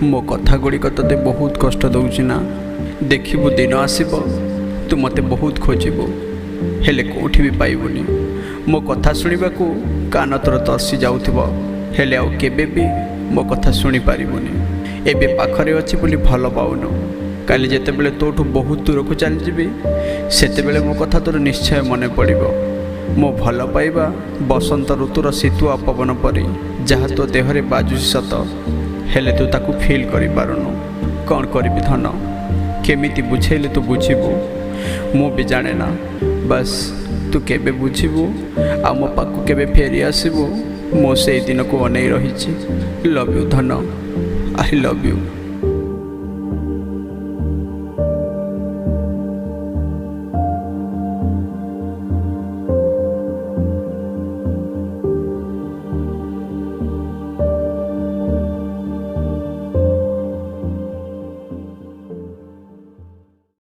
मो कथा गुड़िक ते बहुत कष्ट दौची ना। देखिबू दिन आसब तू मते बहुत खोजबू हेले कोठी भी पाइबुनी। मो कथा शुणा को कान तोर तरसी जाउथिबो हेले आउ केबे भी मो कथा शुणी पारिबुनी। एबे पाखरे अछि बोली भल पाउनु, काली जेतेबेले तोठू बहुत दूर को चली जीवी सेतेबेले मो कथा तोर निश्चय मने पड़िबो। मो भल पाइबा बसंत ऋतुर शीतुआ पवन परी जहाँ तो देहरे बाजुसी सत, हेले तू ताकू फील करि पारुनु। कौन करिबि धन, केमिति बुझेले तू बुझिबू मु भी जाने ना। बस तू केबे बुझिबू आ मो पाखु केबे फेरी आसिबू, मो से दिन को अनै रहिछि। लव यू धन, आई लव यू।